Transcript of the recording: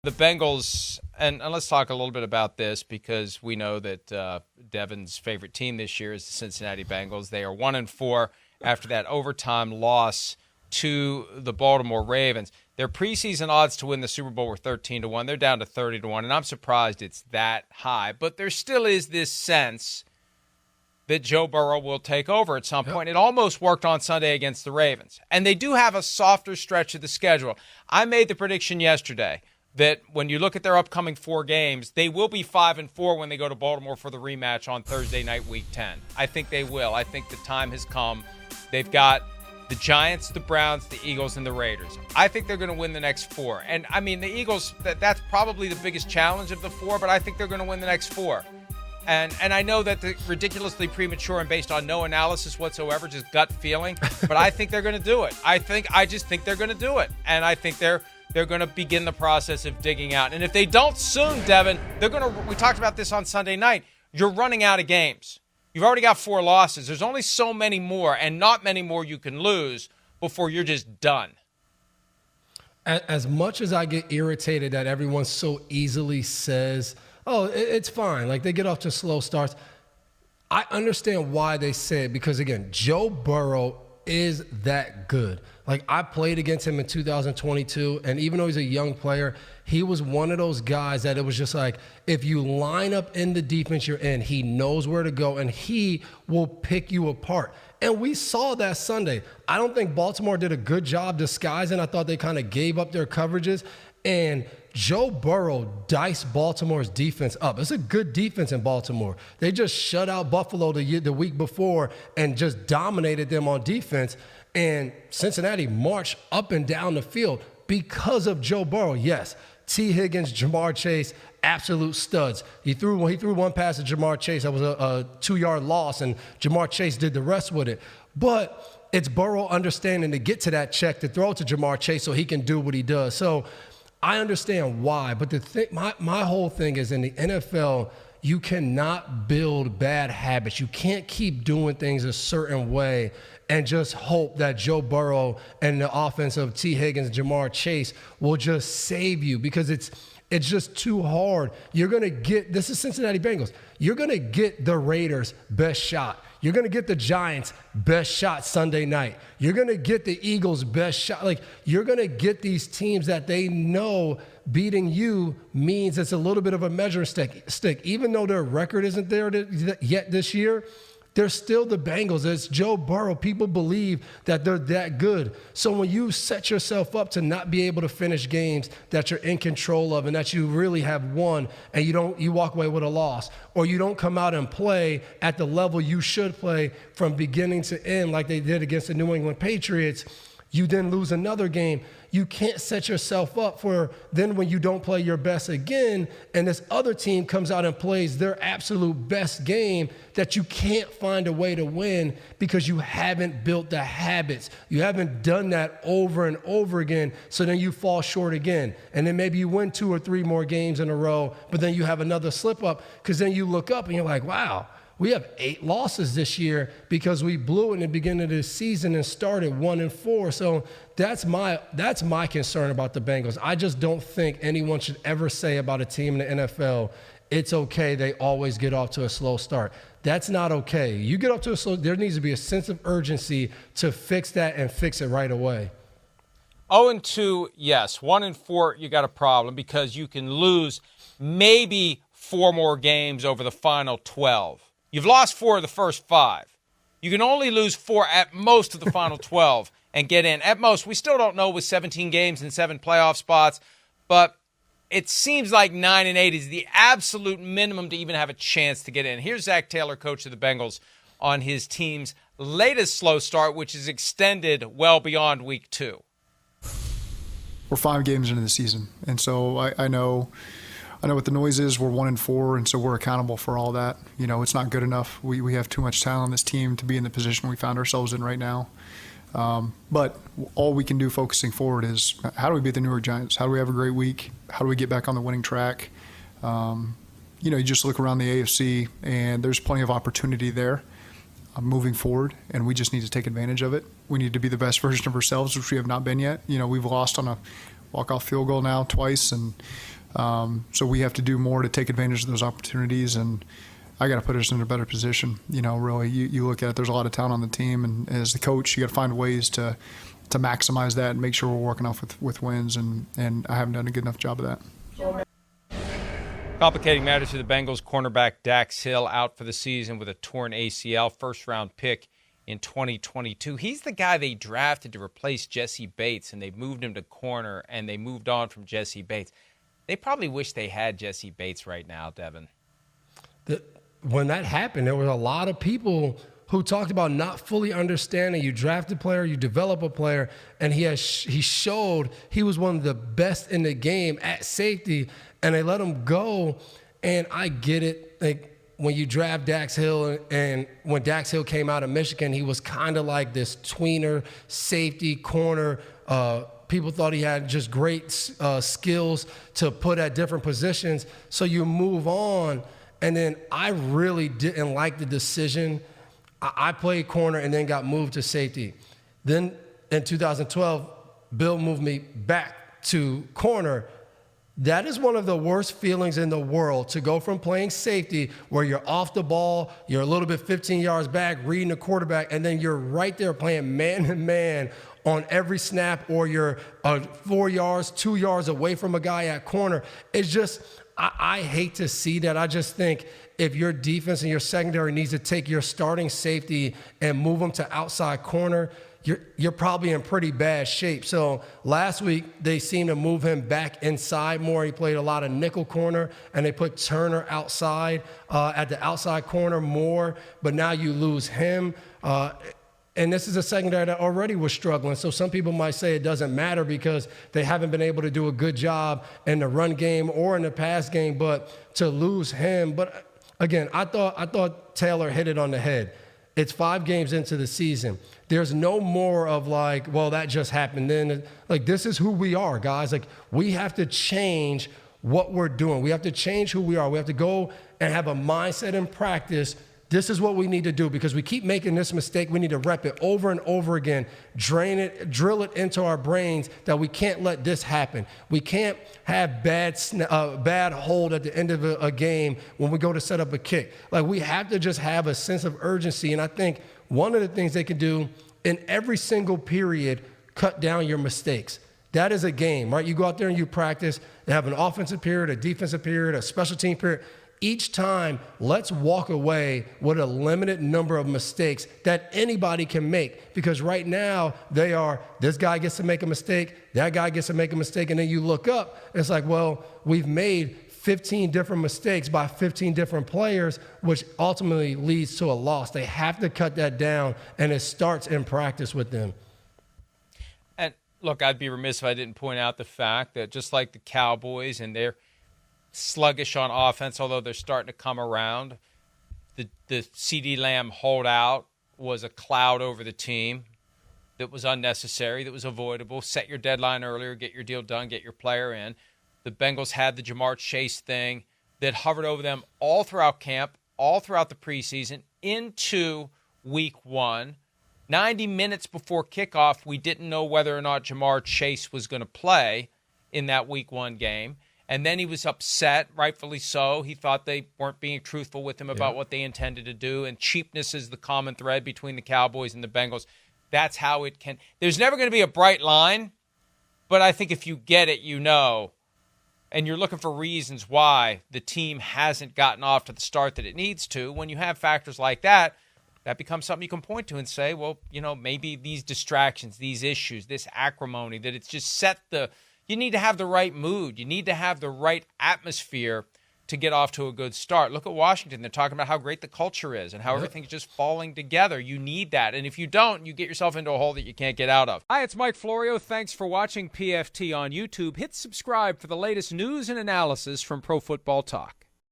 The Bengals, and let's talk a little bit about this because we know that Devin's favorite team this year is the Cincinnati Bengals. They are 1-4 after that overtime loss to the Baltimore Ravens. Their preseason odds to win the Super Bowl were 13-1. They're down to 30-1, and I'm surprised it's that high. But there still is this sense that Joe Burrow will take over at some point. It almost worked on Sunday against the Ravens. And they do have a softer stretch of the schedule. I made the prediction yesterday that when you look at their upcoming 4 games, they will be 5-4 when they go to Baltimore for the rematch on Thursday night, Week 10. I think they will. I think the time has come. They've got the Giants, the Browns, the Eagles, and the Raiders. I think they're going to win the next 4. And, I mean, the Eagles, that's probably the biggest challenge of the 4, but I think they're going to win the next 4. And I know that the ridiculously premature and based on no analysis whatsoever, just gut feeling, but I think they're going to do it. I just think they're going to do it. And I think they're going to begin the process of digging out. And if they don't soon, Devin, we talked about this on Sunday night, you're running out of games. You've already got 4 losses. There's only so many more, and not many more you can lose before you're just done. As much as I get irritated that everyone so easily says, oh, it's fine, like they get off to slow starts, I understand why they say it because, again, Joe Burrow is that good. Like, I played against him in 2022, and even though he's a young player, he was one of those guys that it was just like, if you line up in the defense you're in, he knows where to go, and he will pick you apart. And we saw that Sunday. I don't think Baltimore did a good job disguising. I thought they kind of gave up their coverages, and Joe Burrow diced Baltimore's defense up. It's a good defense in Baltimore. They just shut out Buffalo the week before and just dominated them on defense. And Cincinnati marched up and down the field because of Joe Burrow. Yes, T. Higgins, Jamar Chase, absolute studs. He threw one pass to Jamar Chase. That was a 2-yard loss, and Jamar Chase did the rest with it. But it's Burrow understanding to get to that check to throw it to Jamar Chase so he can do what he does. So I understand why, but my whole thing is in the NFL, you cannot build bad habits. You can't keep doing things a certain way and just hope that Joe Burrow and the offense of T. Higgins, Jamar Chase will just save you because it's just too hard. You're going to get – this is Cincinnati Bengals. You're going to get the Raiders' best shot. You're going to get the Giants' best shot Sunday night. You're going to get the Eagles' best shot. Like, you're going to get these teams that they know beating you means it's a little bit of a measuring stick. Even though their record isn't there yet this year, they're still the Bengals. It's Joe Burrow. People believe that they're that good. So when you set yourself up to not be able to finish games that you're in control of and that you really have won and you walk away with a loss, or you don't come out and play at the level you should play from beginning to end like they did against the New England Patriots, you then lose another game. You can't set yourself up for then when you don't play your best again and this other team comes out and plays their absolute best game that you can't find a way to win because you haven't built the habits. You haven't done that over and over again, so then you fall short again. And then maybe you win 2 or 3 more games in a row, but then you have another slip up because then you look up and you're like, wow, we have 8 losses this year because we blew it in the beginning of the season and started 1-4. So that's my concern about the Bengals. I just don't think anyone should ever say about a team in the NFL, it's okay, they always get off to a slow start. That's not okay. You get off to a slow, there needs to be a sense of urgency to fix that and fix it right away. 0-2, yes. 1-4, you got a problem because you can lose maybe 4 more games over the final 12. You've lost 4 of the first 5. You can only lose 4 at most of the final 12 and get in. At most, we still don't know with 17 games and 7 playoff spots, but it seems like 9-8 is the absolute minimum to even have a chance to get in. Here's Zach Taylor, coach of the Bengals, on his team's latest slow start, which is extended well beyond week 2. We're 5 games into the season, and so I know what the noise is. We're 1-4, and so we're accountable for all that. You know, it's not good enough. We have too much talent on this team to be in the position we found ourselves in right now. But all we can do focusing forward is how do we beat the New York Giants? How do we have a great week? How do we get back on the winning track? You just look around the AFC, and there's plenty of opportunity there moving forward, and we just need to take advantage of it. We need to be the best version of ourselves, which we have not been yet. We've lost on a walk-off field goal now twice, and So we have to do more to take advantage of those opportunities, and I got to put us in a better position. Really, you look at it, there's a lot of talent on the team, and as the coach, you got to find ways to maximize that and make sure we're working off with wins, and I haven't done a good enough job of that. Complicating matters for the Bengals. Cornerback Dax Hill out for the season with a torn ACL, first-round pick in 2022. He's the guy they drafted to replace Jesse Bates, and they moved him to corner, and they moved on from Jesse Bates. They probably wish they had Jesse Bates right now, Devin. When that happened, there were a lot of people who talked about not fully understanding. You draft a player, you develop a player, and he showed he was one of the best in the game at safety, and they let him go. And I get it. Like, when you draft Dax Hill, and when Dax Hill came out of Michigan, he was kind of like this tweener, safety, corner. People thought he had just great skills to put at different positions. So you move on, and then I really didn't like the decision. I played corner and then got moved to safety. Then in 2012, Bill moved me back to corner. That is one of the worst feelings in the world, to go from playing safety where you're off the ball, you're a little bit 15 yards back, reading the quarterback, and then you're right there playing man-to-man on every snap, or you're 4 yards, 2 yards away from a guy at corner. It's just, I hate to see that. I just think if your defense and your secondary needs to take your starting safety and move them to outside corner, you're probably in pretty bad shape. So last week, they seemed to move him back inside more. He played a lot of nickel corner, and they put Turner outside at the outside corner more. But now you lose him. And this is a secondary that already was struggling. So some people might say it doesn't matter because they haven't been able to do a good job in the run game or in the pass game. But to lose him, but again, I thought Taylor hit it on the head. It's 5 games into the season. There's no more of like, well, that just happened then. Like, this is who we are, guys. Like, we have to change what we're doing. We have to change who we are. We have to go and have a mindset in practice. This is what we need to do, because we keep making this mistake. We need to rep it over and over again, drain it, drill it into our brains that we can't let this happen. We can't have bad hold at the end of a game when we go to set up a kick. Like, we have to just have a sense of urgency. And I think one of the things they can do in every single period, cut down your mistakes. That is a game, right? You go out there and you practice. They have an offensive period, a defensive period, a special team period. Each time, let's walk away with a limited number of mistakes that anybody can make. Because right now, this guy gets to make a mistake, that guy gets to make a mistake, and then you look up, it's like, well, we've made 15 different mistakes by 15 different players, which ultimately leads to a loss. They have to cut that down, and it starts in practice with them. And look, I'd be remiss if I didn't point out the fact that just like the Cowboys and their sluggish on offense, although they're starting to come around, the CeeDee Lamb holdout was a cloud over the team that was unnecessary, that was avoidable. Set your deadline earlier, get your deal done, get your player in. The Bengals had the Jamar Chase thing that hovered over them all throughout camp, all throughout the preseason, into week 1. 90 minutes before kickoff, we didn't know whether or not Jamar Chase was going to play in that week 1 game. And then he was upset, rightfully so. He thought they weren't being truthful with him about what they intended to do. And cheapness is the common thread between the Cowboys and the Bengals. That's how it can. There's never going to be a bright line, but I think if you get it, you know. And you're looking for reasons why the team hasn't gotten off to the start that it needs to. When you have factors like that, that becomes something you can point to and say, well, maybe these distractions, these issues, this acrimony, that it's just set the – you need to have the right mood. You need to have the right atmosphere to get off to a good start. Look at Washington. They're talking about how great the culture is and how everything's just falling together. You need that. And if you don't, you get yourself into a hole that you can't get out of. Hi, it's Mike Florio. Thanks for watching PFT on YouTube. Hit subscribe for the latest news and analysis from Pro Football Talk.